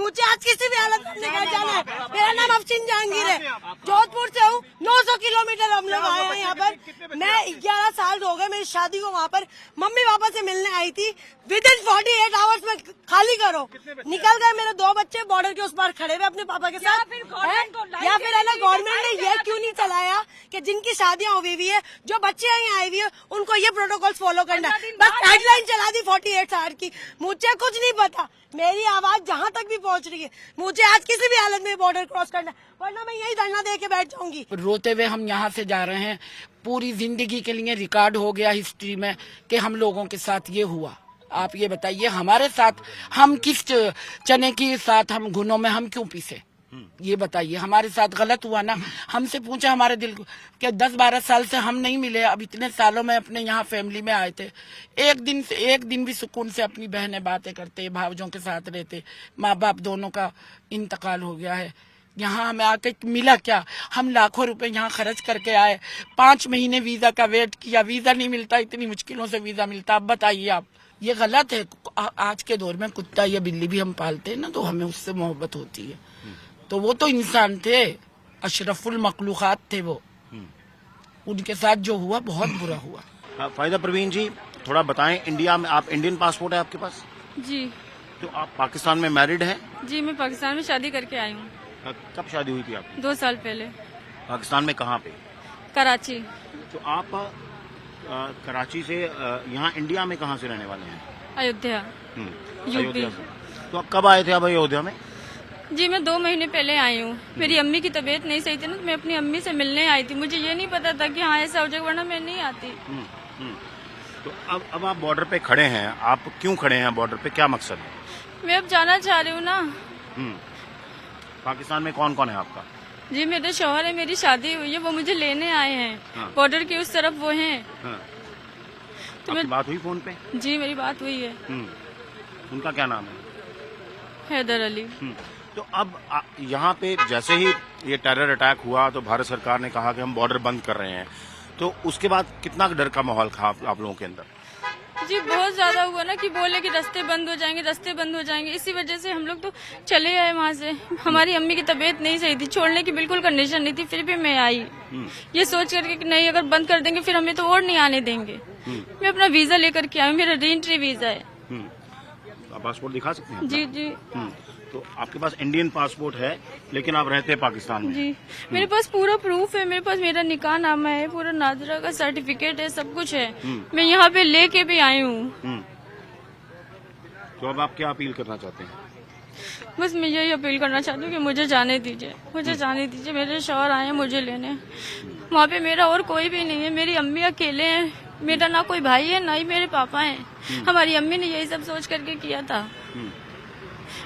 मुझे आज किसी भी हालत में अपने घर जाना है। मेरा नाम अफसीन जहांगीर है, जोधपुर से हूँ। 900 किलोमीटर हम लोग आए हैं यहाँ पर। मैं 11 साल हो गए मेरी शादी को। वहाँ पर मम्मी पापा से मिलने आई थी। विदिन 48 आवर्स में खाली करो, निकल गए। मेरे 2 बच्चे बॉर्डर के उस पार खड़े हुए अपने पापा के साथ। या फिर है ना, गवर्नमेंट ने ये क्यों नहीं चलाया कि जिनकी शादियां हुई हुई है, जो बच्चे यहाँ आई हुई है, उनको ये प्रोटोकॉल फॉलो करना है। बस हेडलाइन चला दी 48 आवर की। मुझे कुछ नहीं पता, मेरी आवाज जहाँ तक भी पहुँच रही है। मुझे आज किसी भी हालत में बॉर्डर क्रॉस करना है, वरना मैं यही धरना दे के बैठ जाऊंगी। रोते हुए हम यहाँ से जा रहे हैं। पूरी जिंदगी के लिए रिकॉर्ड हो गया हिस्ट्री में कि हम लोगों के साथ ये हुआ। आप ये बताइए, हमारे साथ हम किस चने के साथ हम घुनों में हम क्यों पीसे? ये बताइए, हमारे साथ गलत हुआ ना। हमसे पूछा हमारे दिल को कि 10-12 साल से हम नहीं मिले। अब इतने सालों में अपने यहाँ फैमिली में आए थे, एक दिन भी सुकून से अपनी बहनें बातें करते, भावजों के साथ रहते। माँ बाप दोनों का इंतकाल हो गया है। यहाँ हमें आके मिला क्या? हम लाखों रुपए यहाँ खर्च करके आए, 5 महीने वीजा का वेट किया, वीजा नहीं मिलता, इतनी मुश्किलों से वीजा मिलता। अब बताइए आप, ये गलत है। आज के दौर में कुत्ता या बिल्ली भी हम पालते हैं ना, तो हमें उससे मोहब्बत होती है। तो वो तो इंसान थे, अशरफुल मखलूकात थे वो। उनके साथ जो हुआ बहुत बुरा हुआ। फायदा प्रवीण जी, थोड़ा बताएं, इंडिया में आप इंडियन पासपोर्ट है आपके पास? जी। तो आप पाकिस्तान में मैरिड हैं? जी, मैं पाकिस्तान में शादी करके आई हूँ। कब शादी हुई थी आपकी? 2 साल पहले। पाकिस्तान में कहाँ पे? कराची। तो आप कराची से यहाँ इंडिया में कहाँ से रहने वाले हैं? अयोध्या। अयोध्या से। तो आप कब आए थे अब अयोध्या में? जी, मैं 2 महीने पहले आई हूँ। मेरी अम्मी की तबीयत नहीं सही थी ना, तो मैं अपनी अम्मी से मिलने आई थी। मुझे ये नहीं पता था कि हाँ ऐसा हो जाएगा, वरना मैं नहीं आती। तो अब आप बॉर्डर पे खड़े हैं, आप क्यों खड़े हैं बॉर्डर पे, क्या मकसद है? मैं अब जाना चाह रही हूँ ना। पाकिस्तान में कौन कौन है आपका? जी, मेरे शौहर है, मेरी शादी हुई है, वो मुझे लेने आए हैं। हाँ। बॉर्डर की उस तरफ वो हैं। हाँ। तो आपकी बात हुई फोन पे? जी, मेरी बात हुई है। उनका क्या नाम है? हैदर अली। तो अब यहाँ पे जैसे ही ये टेरर अटैक हुआ तो भारत सरकार ने कहा कि हम बॉर्डर बंद कर रहे हैं, तो उसके बाद कितना डर का माहौल था आप लोगों के अंदर? जी, बहुत ज्यादा हुआ ना कि बोले कि रास्ते बंद हो जाएंगे, रास्ते बंद हो जाएंगे। इसी वजह से हम लोग तो चले आए वहाँ से। हमारी अम्मी की तबीयत नहीं सही थी, छोड़ने की बिल्कुल कंडीशन नहीं थी, फिर भी मैं आई ये सोच करके कि नहीं, अगर बंद कर देंगे फिर हमें तो और नहीं आने देंगे। मैं अपना वीजा लेकर के आई, मेरा री एंट्री वीजा है। आप पासपोर्ट दिखा सकते हैं? जी जी। तो आपके पास इंडियन पासपोर्ट है, लेकिन आप रहते हैं पाकिस्तान में? जी, मेरे पास पूरा प्रूफ है। मेरे पास मेरा निकाह नामा है, पूरा नाजरा का सर्टिफिकेट है, सब कुछ है। मैं यहाँ पे लेके भी आई हूँ। तो अब आप क्या अपील करना चाहते हैं? बस मैं यही अपील करना चाहती हूँ कि मुझे जाने दीजिए, मुझे जाने दीजिए। मेरे शौहर आए हैं मुझे लेने। वहाँ पे मेरा और कोई भी नहीं है, मेरी अम्मी अकेले हैं। मेरा ना कोई भाई है, ना ही मेरे पापा हैं। हमारी अम्मी ने यही सब सोच करके किया था।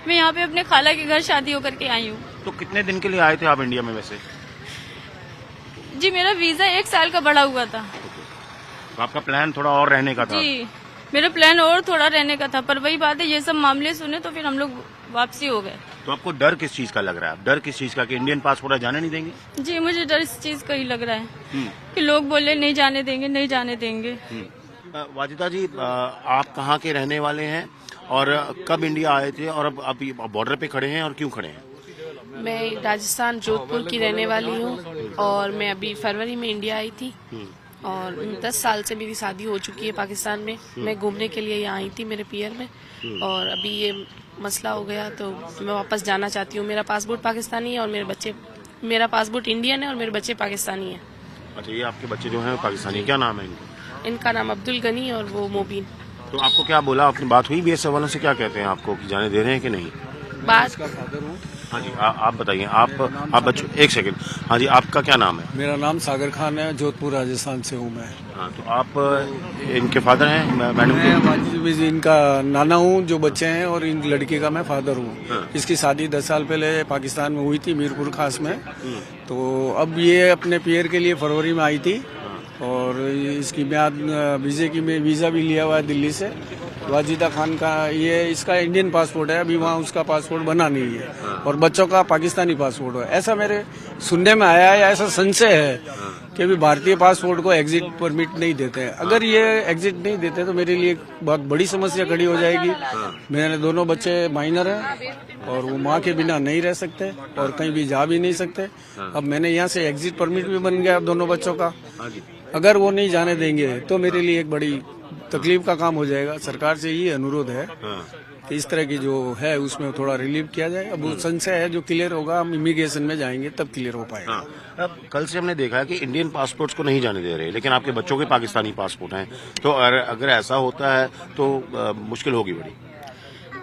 मैं यहाँ पे अपने खाला के घर शादी होकर के आई हूँ। तो कितने दिन के लिए आए थे आप इंडिया में वैसे? जी, मेरा वीजा 1 साल का बढ़ा हुआ था। तो आपका प्लान थोड़ा और रहने का था? जी, मेरा प्लान और थोड़ा रहने का था, पर वही बात है, ये सब मामले सुने तो फिर हम लोग वापसी हो गए। तो आपको डर किस चीज का लग रहा है? डर किस चीज का कि इंडियन पासपोर्ट जाने नहीं देंगे? जी, मुझे डर इस चीज का ही लग रहा है कि लोग बोले नहीं जाने देंगे, नहीं जाने देंगे। वाजिदा जी, आप कहाँ के रहने वाले हैं और कब इंडिया आए थे और अब बॉर्डर पे खड़े हैं और क्यों खड़े हैं? मैं राजस्थान जोधपुर की रहने वाली हूँ और मैं अभी फरवरी में इंडिया आई थी और 10 साल से मेरी शादी हो चुकी है पाकिस्तान में। मैं घूमने के लिए यहाँ आई थी मेरे पियर में और अभी ये मसला हो गया तो मैं वापस जाना चाहती हूँ। मेरा पासपोर्ट पाकिस्तानी है और मेरा पासपोर्ट इंडियन है और मेरे बच्चे पाकिस्तानी है। अच्छा, ये आपके बच्चे जो हैं पाकिस्तानी, क्या नाम है इनका? इनका नाम अब्दुल गनी और वो मोबिन। तो आपको क्या बोला, अपनी बात हुई बीएसएफ वालों से? क्या कहते हैं आपको कि जाने दे रहे हैं कि नहीं? बात हाँ जी, आप बताइए। आप बच्चों, एक सेकंड। हाँ जी, आपका क्या नाम है? मेरा नाम सागर खान है, जोधपुर राजस्थान से हूँ मैं। हाँ, तो आप इनके फादर हैं? मैडम मैं इनका नाना हूँ, जो बच्चे हैं, और इन लड़की का मैं फादर हूँ। हाँ। इसकी शादी 10 साल पहले पाकिस्तान में हुई थी, मीरपुर खास में। तो अब ये अपने पियर के लिए फरवरी में आई थी और इसकी म्याद वीजा भी लिया हुआ है दिल्ली से वाजिदा खान का, ये इसका इंडियन पासपोर्ट है, अभी वहाँ उसका पासपोर्ट बना नहीं है और बच्चों का पाकिस्तानी पासपोर्ट है। ऐसा मेरे सुनने में आया है, ऐसा संशय है कि अभी भारतीय पासपोर्ट को एग्जिट परमिट नहीं देते हैं। अगर ये एग्जिट नहीं देते तो मेरे लिए बहुत बड़ी समस्या खड़ी हो जाएगी। मेरे दोनों बच्चे माइनर हैं और वो माँ के बिना नहीं रह सकते और कहीं भी जा भी नहीं सकते। अब मैंने यहाँ से एग्जिट परमिट भी बन गया दोनों बच्चों का। अगर वो नहीं जाने देंगे तो मेरे लिए एक बड़ी तकलीफ का काम हो जाएगा। सरकार से ये अनुरोध है कि इस तरह की जो है उसमें थोड़ा रिलीव किया जाए। अब वो संशय है जो क्लियर होगा, हम इमिग्रेशन में जाएंगे तब क्लियर हो पाएगा। अब कल से हमने देखा है कि इंडियन पासपोर्ट्स को नहीं जाने दे रहे, लेकिन आपके बच्चों के पाकिस्तानी पासपोर्ट हैं, तो अगर ऐसा होता है तो मुश्किल होगी बड़ी।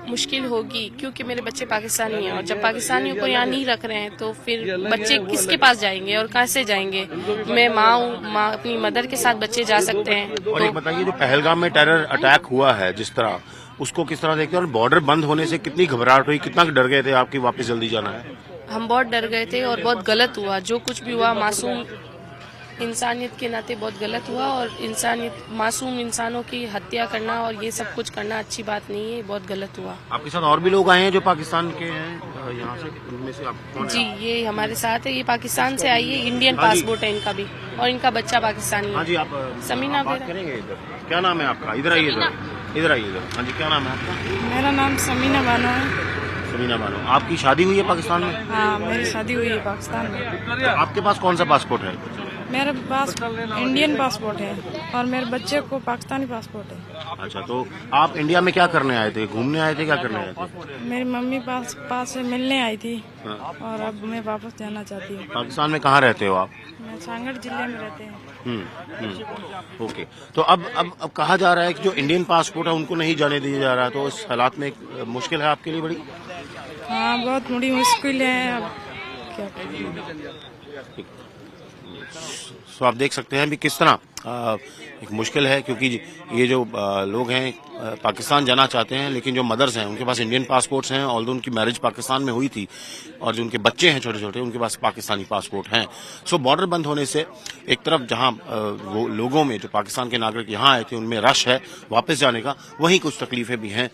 मुश्किल होगी क्योंकि मेरे बच्चे पाकिस्तानी हैं और जब पाकिस्तानियों को यहाँ नहीं रख रहे हैं तो फिर बच्चे किसके पास जाएंगे और कहाँ से जाएंगे। मैं माँ हूँ, माँ अपनी मदर के साथ बच्चे जा सकते हैं। और एक बताइए, जो पहलगाम में टेरर अटैक हुआ है जिस तरह, उसको किस तरह देखते हैं और बॉर्डर बंद होने से कितनी घबराहट हुई, कितना डर गए थे आपकी वापस जल्दी जाना है? हम बहुत डर गए थे और बहुत गलत हुआ, जो कुछ भी हुआ मासूम इंसानियत के नाते बहुत गलत हुआ और मासूम इंसानों की हत्या करना और ये सब कुछ करना अच्छी बात नहीं है, बहुत गलत हुआ। आपके साथ और भी लोग आए हैं जो पाकिस्तान के हैं यहाँ से, उनमें से आप कौन जी, है? ये हमारे साथ है, ये पाकिस्तान से आई है, इंडियन पासपोर्ट है इनका भी और इनका बच्चा पाकिस्तानी हाँ है। जी, आप समीना बात बेरा। करेंगे इधर। क्या नाम है आपका? इधर आइए, इधर आइए इधर। हाँ जी, क्या नाम है आपका? मेरा नाम समीना बानो है। समीना बानो। आपकी शादी हुई है पाकिस्तान में? हाँ, मेरी शादी हुई है पाकिस्तान में। तो आपके पास कौन सा पासपोर्ट है? मेरे पास इंडियन पासपोर्ट है और मेरे बच्चे को पाकिस्तानी पासपोर्ट है। अच्छा, तो आप इंडिया में क्या करने आए थे? घूमने आए थे, क्या करने आए थे? मेरी मम्मी पास से मिलने आई थी हाँ। और अब मैं वापस जाना चाहती हूँ। पाकिस्तान में कहाँ रहते हो आप? मैं सांगड़ जिले में रहते हैं। ओके। तो अब कहा जा रहा है कि जो इंडियन पासपोर्ट है उनको नहीं जाने दिया जा रहा है, तो इस हालात में मुश्किल है आपके लिए बड़ी? हाँ, बहुत बड़ी मुश्किल है। अब क्या करें। तो आप देख सकते हैं भी किस तरह एक मुश्किल है, क्योंकि ये जो लोग हैं पाकिस्तान जाना चाहते हैं, लेकिन जो मदर्स हैं उनके पास इंडियन पासपोर्ट्स हैं और उनकी मैरिज पाकिस्तान में हुई थी और जो उनके बच्चे हैं छोटे छोटे उनके पास पाकिस्तानी पासपोर्ट हैं। सो बॉर्डर बंद होने से एक तरफ जहां वो लोगों में जो पाकिस्तान के नागरिक यहाँ आए थे उनमें रश है वापस जाने का, वहीं कुछ तकलीफें भी हैं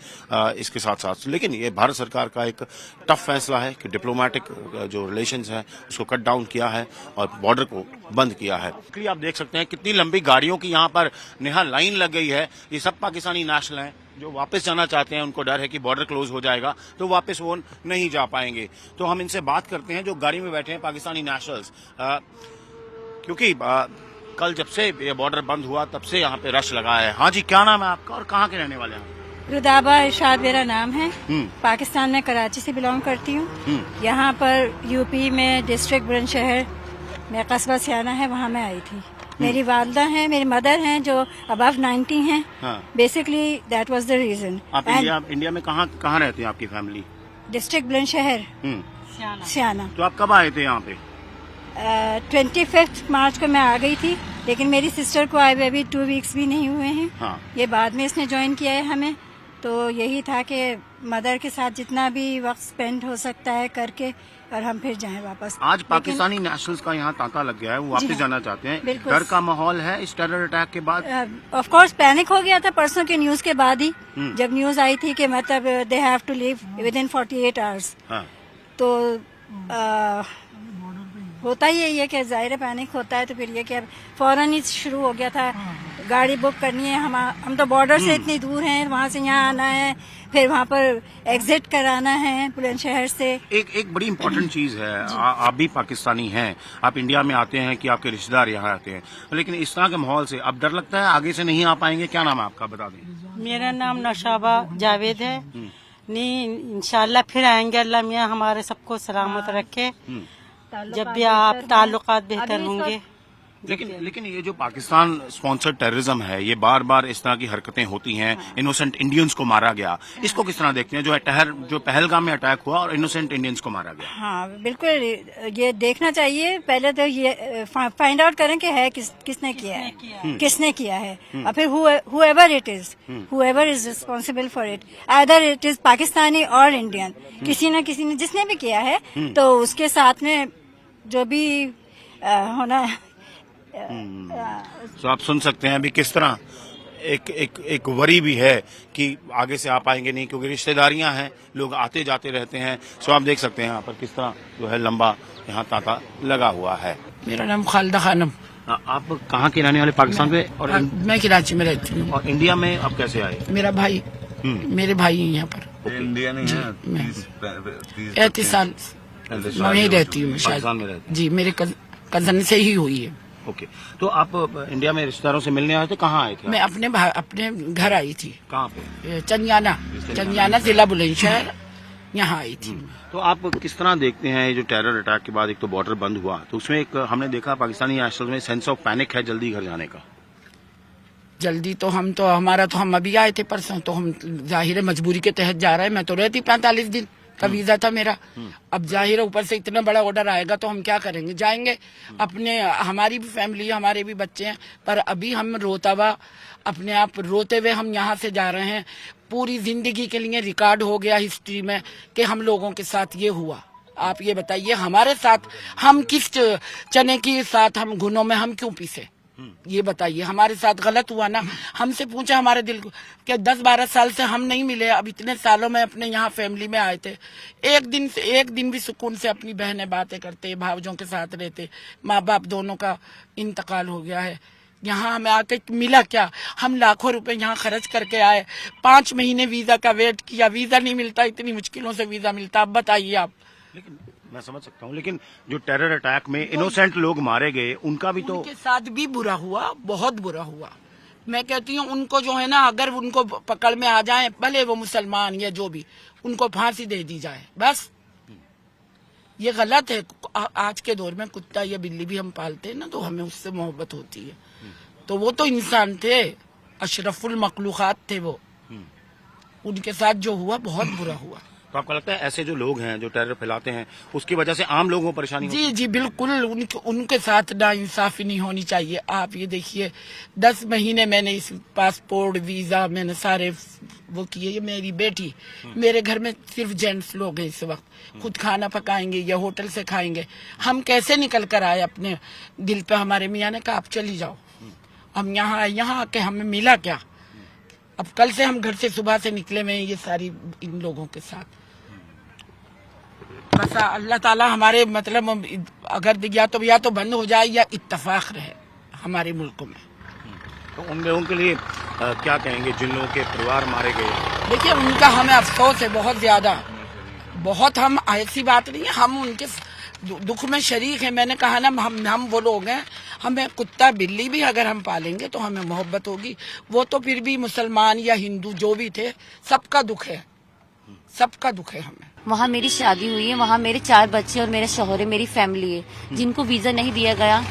इसके साथ साथ। लेकिन ये भारत सरकार का एक टफ फैसला है कि डिप्लोमेटिक जो रिलेशंस है उसको कट डाउन किया है और बॉर्डर को बंद किया है। आप देख सकते हैं कितनी लंबी गाड़ियों की यहाँ पर नेहा लाइन लग गई है। ये सब पाकिस्तानी नेशनल हैं जो वापस जाना चाहते हैं, उनको डर है कि बॉर्डर क्लोज हो जाएगा तो वापस वो नहीं जा पाएंगे। तो हम इनसे बात करते हैं जो गाड़ी में बैठे हैं पाकिस्तानी नेशनल्स, क्योंकि कल जब से ये बॉर्डर बंद हुआ तब से यहाँ पे रश लगा है। हाँ जी, क्या नाम है आपका और कहाँ के रहने वाले हैं? रुदाबा इरशाद मेरा नाम है। पाकिस्तान में कराची से बिलोंग करती हूँ। यहाँ पर यूपी में डिस्ट्रिक्ट बुलंदशहर में कस्बा सियाना है, वहाँ मैं आई थी। मेरी वालदा हैं, मेरी मदर हैं जो अबव 90 हैं। Basically that was the reason. आप इंडिया में कहाँ रहती हैं आपकी फैमिली? डिस्ट्रिक्ट बुलंदशहर सियाना। तो आप कब आए थे यहाँ पे? 25 मार्च को मैं आ गई थी, लेकिन मेरी सिस्टर को आए हुए अभी 2 वीक्स भी नहीं हुए हैं। हाँ। ये बाद में इसने ज्वाइन किया है हमें, तो यही था कि मदर के साथ जितना भी वक्त स्पेंड हो सकता है करके और हम फिर जाएं वापस। आज पाकिस्तानी नेशनल्स का यहाँ तांता लग गया है, वो वापस जाना चाहते हैं। डर का माहौल है इस टेरर अटैक के बाद? ऑफ कोर्स पैनिक हो गया था परसों के न्यूज के बाद ही, जब न्यूज आई थी कि मतलब they have to leave within 48 hours. तो होता ही यही है कि जाहिर पैनिक होता है, तो फिर ये कि अब फौरन ही शुरू हो गया था। गाड़ी बुक करनी है, हम तो बॉर्डर से इतनी दूर हैं, वहाँ से यहाँ आना है, फिर वहाँ पर एग्जिट कराना है बुलंदशहर से। एक बड़ी इम्पोर्टेंट चीज है, आप भी पाकिस्तानी हैं, आप इंडिया में आते हैं कि आपके रिश्तेदार यहाँ आते हैं, लेकिन इस तरह के माहौल से अब डर लगता है आगे से नहीं आ पाएंगे। क्या नाम है आपका, बता दें? मेरा नाम नौशाबा जावेद है। नहीं, इंशाल्लाह फिर आएंगे। अल्लाह मियाँ हमारे सबको सलामत रखे, जब भी आप ताल्लुकात बेहतर होंगे। लेकिन ये जो पाकिस्तान स्पॉन्सर्ड टेररिज्म है, ये बार बार इस तरह की हरकतें होती हैं। इनोसेंट इंडियंस को मारा गया, इसको किस तरह देखते हैं? जो पहलगाम में अटैक हुआ और इनोसेंट इंडियंस को मारा गया। हाँ, बिल्कुल ये देखना चाहिए। पहले तो ये फाइंड आउट करें कि है किसने किया है, किसने किया है, और फिर whoever it is, whoever is responsible for it, either it is Pakistani और इंडियन, किसी न किसी ने जिसने भी किया है, तो उसके साथ में जो भी होना। तो आप सुन सकते हैं अभी किस तरह एक वरी भी है कि आगे से आ पाएंगे नहीं, क्योंकि रिश्तेदारियां हैं, लोग आते जाते रहते हैं। सो आप देख सकते हैं यहाँ पर किस तरह जो है लंबा यहाँ तांता लगा हुआ है। मेरा नाम खालिदा खानम। आप कहाँ के रहने वाले? पाकिस्तान में? और मैं कराची में रहती हूँ। और इंडिया में आप कैसे आए? मेरा भाई, मेरे भाई हैं यहाँ पर। इंडिया नहीं है। 35 साल मैं वहीं रहती हूँ। पाकिस्तान में रहते जी, मेरे कजन से ही हुई है। ओके, तो आप इंडिया में रिश्तेदारों से मिलने आए थे? कहाँ आए थे? मैं अपने घर आई थी। कहाँ पे? चंदियाना जिला बुलंदशहर, यहाँ आई थी। तो आप किस तरह देखते हैं ये जो टेरर अटैक के बाद एक तो बॉर्डर बंद हुआ, तो उसमें एक हमने देखा पाकिस्तानी नेशनल्स में सेंस ऑफ पैनिक है जल्दी घर जाने का। जल्दी तो हम अभी आए थे परसों, तो हम जाहिर है मजबूरी के तहत जा रहे हैं। मैं तो रहती 45 दिन का वीजा था मेरा। अब जाहिर है ऊपर से इतना बड़ा ऑर्डर आएगा तो हम क्या करेंगे? जाएंगे। अपने हमारी भी फैमिली है, हमारे भी बच्चे हैं, पर अभी हम अपने आप रोते हुए हम यहाँ से जा रहे हैं। पूरी जिंदगी के लिए रिकॉर्ड हो गया हिस्ट्री में कि हम लोगों के साथ ये हुआ। आप ये बताइए हमारे साथ, हम किस चने के साथ हम घुनों में हम क्यों पीसे? ये बताइए, हमारे साथ गलत हुआ ना। हमसे पूछा हमारे दिल को कि 10-12 साल से हम नहीं मिले, अब इतने सालों में अपने यहाँ फैमिली में आए थे, एक दिन भी सुकून से अपनी बहनें बातें करते, भावजों के साथ रहते। माँ बाप दोनों का इंतकाल हो गया है। यहाँ हमें आके मिला क्या? हम लाखों रुपए यहाँ खर्च करके आए, 5 महीने वीजा का वेट किया, वीजा नहीं मिलता, इतनी मुश्किलों से वीजा मिलता। अब बताइए आप। लेकिन मैं समझ सकता हूँ, लेकिन जो टेरर अटैक में इनोसेंट लोग मारे गए उनका भी तो उनके साथ भी बुरा हुआ, बहुत बुरा हुआ। मैं कहती हूँ उनको जो है ना, अगर उनको पकड़ में आ जाए, भले वो मुसलमान या जो भी, उनको फांसी दे दी जाए बस। ये गलत है। आज के दौर में कुत्ता या बिल्ली भी हम पालते हैं ना, तो हमें उससे मोहब्बत होती है। तो वो तो इंसान थे, अशरफुल मखलूकात थे वो। उनके साथ जो हुआ बहुत बुरा हुआ। तो आपको लगता है ऐसे जो लोग हैं जो टेरर फैलाते हैं उसकी वजह से आम लोगों को परेशानी होती है? जी बिल्कुल, उनके साथ नाइंसाफी नहीं होनी चाहिए। आप ये देखिए, 10 महीने मैंने इस पासपोर्ट वीजा मैंने सारे वो किए। ये मेरी बेटी, मेरे घर में सिर्फ जेंट्स लोग हैं इस वक्त, खुद खाना पकाएंगे या होटल से खाएंगे। हम कैसे निकल कर आए अपने दिल पे? हमारे मियाँ ने कहा आप चली जाओ। हम यहाँ आके हमें मिला क्या? अब कल से हम घर से सुबह से निकले हुए हैं ये सारी इन लोगों के साथ। बस अल्लाह ताला हमारे मतलब अगर या तो बंद हो जाए या इत्तफाक रहे हमारे मुल्क में। तो उन लोगों के लिए क्या कहेंगे जिन लोगों के परिवार मारे गए? देखिए उनका हमें अफसोस है बहुत ज्यादा, बहुत। हम ऐसी बात नहीं है, हम उनके दुख में शरीक है। मैंने कहा ना, हम वो लोग हैं, हमें कुत्ता बिल्ली भी अगर हम पालेंगे तो हमें मोहब्बत होगी। वो तो फिर भी मुसलमान या हिंदू जो भी थे, सबका दुख है, सबका दुख है हमें। वहाँ मेरी शादी हुई है, वहाँ मेरे 4 बच्चे और मेरे शौहर है, मेरी फैमिली है जिनको वीजा नहीं दिया गया।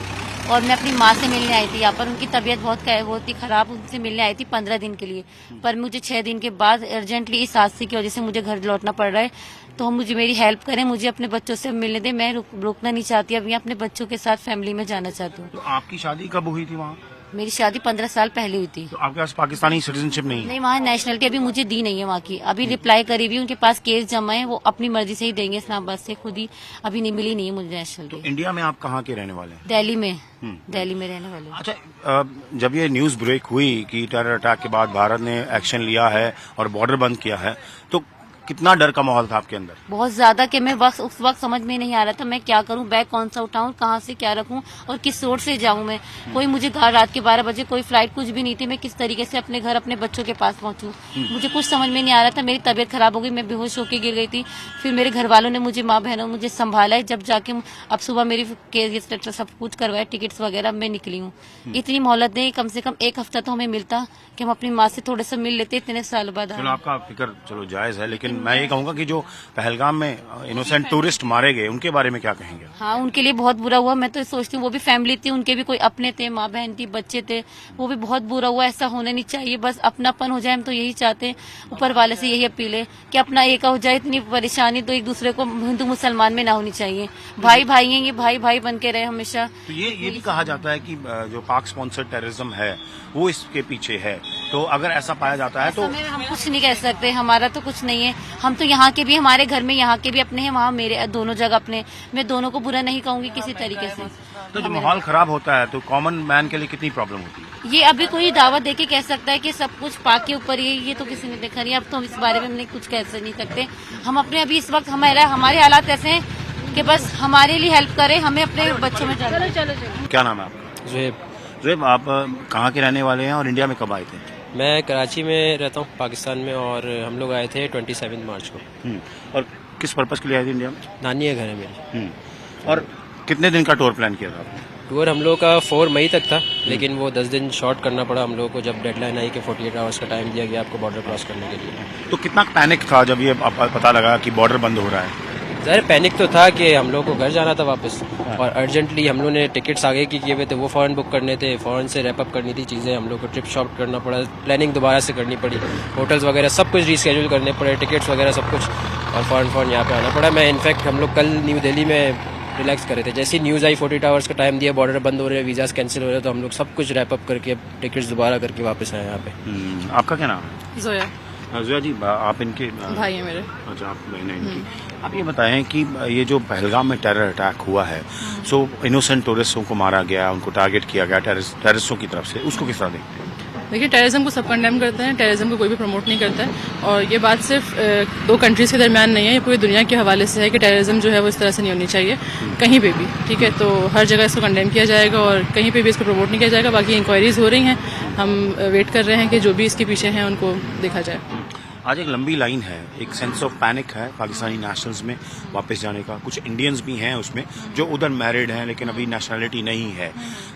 और मैं अपनी माँ से मिलने आई थी यहाँ पर। उनकी तबीयत बहुत ही खराब, उनसे मिलने आई थी 15 दिन के लिए। पर मुझे 6 दिन के बाद अर्जेंटली इस हादसे की वजह से मुझे घर लौटना पड़ रहा है। तो मुझे मेरी हेल्प करें, मुझे अपने बच्चों से मिलने दें। मैं रुकना नहीं चाहती, अब यहाँ अपने बच्चों के साथ फैमिली में जाना चाहती हूँ। तो आपकी शादी कब हुई थी वहाँ? मेरी शादी 15 साल पहले हुई थी। तो आपके पास पाकिस्तानी सिटीजनशिप नहीं है? नहीं, वहाँ नेशनलिटी अभी मुझे दी नहीं है वहाँ की। अभी रिप्लाई करी भी, उनके पास केस जमा है, वो अपनी मर्जी से ही देंगे इस्लामाबाद से, खुद ही अभी नहीं मिली नहीं है मुझे नेशनलिटी। तो इंडिया में आप कहाँ के रहने वाले हैं? दिल्ली में, दिल्ली में रहने वाले। अच्छा, जब ये न्यूज ब्रेक हुई कि टेरर अटैक के बाद भारत ने एक्शन लिया है और बॉर्डर बंद किया है, तो कितना डर का माहौल था आपके अंदर? बहुत ज्यादा कि मैं उस वक्त समझ में नहीं आ रहा था मैं क्या करूं, बैग कौन सा उठाऊं, कहां से क्या रखूं और किस रोड से जाऊं मैं। कोई मुझे रात के 12 बजे कोई फ्लाइट कुछ भी नहीं थी। मैं किस तरीके से अपने घर अपने बच्चों के पास पहुंचूं, मुझे कुछ समझ में नहीं आ रहा था। मेरी तबीयत खराब हो गई, मैं बेहोश होकर गिर गई थी। फिर मेरे घर वालों ने मुझे, माँ बहनों मुझे संभाला है। जब जाके अब सुबह मेरी केस लेटर सब कुछ करवाया, टिकट्स वगैरह, मैं निकली हूँ। इतनी मोहलत दें, कम से कम 1 हफ्ता तो हमें मिलता कि हम अपनी माँ से थोड़े से मिल लेते इतने साल बाद। चलो आपका फिक्र चलो जायज है, लेकिन मैं ये कहूंगा कि जो पहलगाम में इनोसेंट टूरिस्ट मारे गए उनके बारे में क्या कहेंगे? हाँ, उनके लिए बहुत बुरा हुआ। मैं तो सोचती हूँ वो भी फैमिली थी, उनके भी कोई अपने थे, माँ बहन थी, बच्चे थे, वो भी बहुत बुरा हुआ। ऐसा होना नहीं चाहिए, बस अपनापन हो जाए। हम तो यही चाहते हैं, ऊपर वाले से यही अपील है कि अपना एक हो जाए। इतनी परेशानी तो एक दूसरे को हिंदू मुसलमान में ना होनी चाहिए। भाई भाई हैं, ये भाई भाई बन के रहे हमेशा। तो ये भी कहा जाता है कि जो पाक स्पॉन्सर्ड टेररिज्म है वो इसके पीछे है। तो अगर ऐसा पाया जाता है तो हम कुछ नहीं कह सकते, हमारा तो कुछ नहीं है। हम तो यहाँ के भी, हमारे घर में यहाँ के भी अपने हैं, वहाँ मेरे दोनों जगह अपने। मैं दोनों को बुरा नहीं कहूँगी किसी तरीके से। तो जो माहौल खराब होता है तो कॉमन मैन के लिए कितनी प्रॉब्लम होती है? ये अभी कोई दावा देके कह सकता है कि सब कुछ पाक के ऊपर ये तो किसी ने देखा नहीं। अब तो हम इस बारे में हमने कुछ कह नहीं सकते। हम अपने अभी इस वक्त हमारे हालात ऐसे हैं कि बस हमारे लिए हेल्प करें, हमें अपने बच्चों में चलो। क्या नाम है आपका? जुएब, आप कहाँ के रहने वाले हैं और इंडिया में कब आए थे? मैं कराची में रहता हूँ पाकिस्तान में, और हम लोग आए थे 27 मार्च को। और किस पर्पस के लिए आए थे इंडिया में? नानी है घर है मेरी। और कितने दिन का टूर प्लान किया था आपने? टूर हम लोग का 4 मई तक था, लेकिन वो 10 दिन शॉर्ट करना पड़ा हम लोगों को जब डेडलाइन आई कि 48 आवर्स का टाइम दिया गया आपको बॉर्डर क्रॉस करने के लिए। तो कितना पैनिक था जब ये पता लगा कि बॉर्डर बंद हो रहा है? ज़ाहिर पैनिक तो था कि हम लोग को घर जाना था वापस, और अर्जेंटली हम लोग ने टिकट्स आगे की किए हुए थे, वो फ़ौरन बुक करने थे, फ़ौरन से रैप अप करनी थी चीज़ें, हम लोग को ट्रिप शॉप करना पड़ा, प्लानिंग दोबारा से करनी पड़ी, होटल्स वगैरह सब कुछ रीशेड्यूल करने पड़े, टिकट्स वगैरह सब कुछ, और फ़ौरन यहाँ पे आना पड़ा। मैं इनफैक्ट हम लोग कल न्यू दिल्ली में रिलैक्स कर रहे थे, जैसे न्यूज़ आई 48 आवर्स का टाइम दिया, बॉर्डर बंद हो रहे हैं, वीज़ास कैंसिल हो रहे हैं, तो हम लोग सब कुछ रैप अप करके टिकट्स दोबारा करके वापस आए यहाँ पे। आपका क्या नाम है? जोया जोया जी, आप इनके भाई है मेरे। अच्छा, आप बहन हैं इनकी। आप ये बताएं कि ये जो पहलगाम में टेरर अटैक हुआ है, सो इनोसेंट टूरिस्टों को मारा गया, उनको टारगेट किया गया टेररिस्टों की तरफ से, उसको किस तरह देखते हैं? देखिए, टेररिज्म को सब कंडेम करते हैं, टेररिज्म को कोई भी प्रमोट नहीं करता है, और ये बात सिर्फ 2 कंट्रीज के दरमियान नहीं है, ये पूरी दुनिया के हवाले से है कि टेररिज्म जो है वो इस तरह से नहीं होनी चाहिए कहीं पे भी, ठीक है। तो हर जगह इसको कंडेम किया जाएगा और कहीं पे भी इसको प्रमोट नहीं किया जाएगा। बाकी इंक्वायरीज हो रही हैं, हम वेट कर रहे हैं कि जो भी इसके पीछे हैं उनको देखा जाए। आज एक लंबी लाइन है, एक सेंस ऑफ पैनिक है पाकिस्तानी नेशनल्स में वापस जाने का। कुछ इंडियंस भी हैं उसमें जो उधर मैरिड हैं लेकिन अभी नेशनलिटी नहीं है।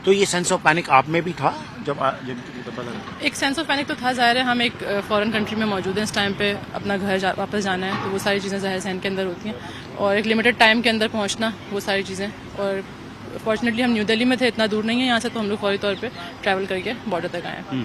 तो ये सेंस ऑफ पैनिक आप में भी था जब पता लगा? एक सेंस ऑफ पैनिक तो था, जाहिर है हम एक फॉरेन कंट्री में मौजूद हैं, इस टाइम पे अपना घर वापस जाना है, तो वो सारी चीज़ें जाहिर सहन के अंदर होती हैं, और एक लिमिटेड टाइम के अंदर पहुँचना, वो सारी चीज़ें। और फॉर्चुनेटली हम न्यू दिल्ली में थे, इतना दूर नहीं है यहाँ से, तो हम लोग फौरी तौर पे ट्रैवल करके बॉर्डर तक आए हैं।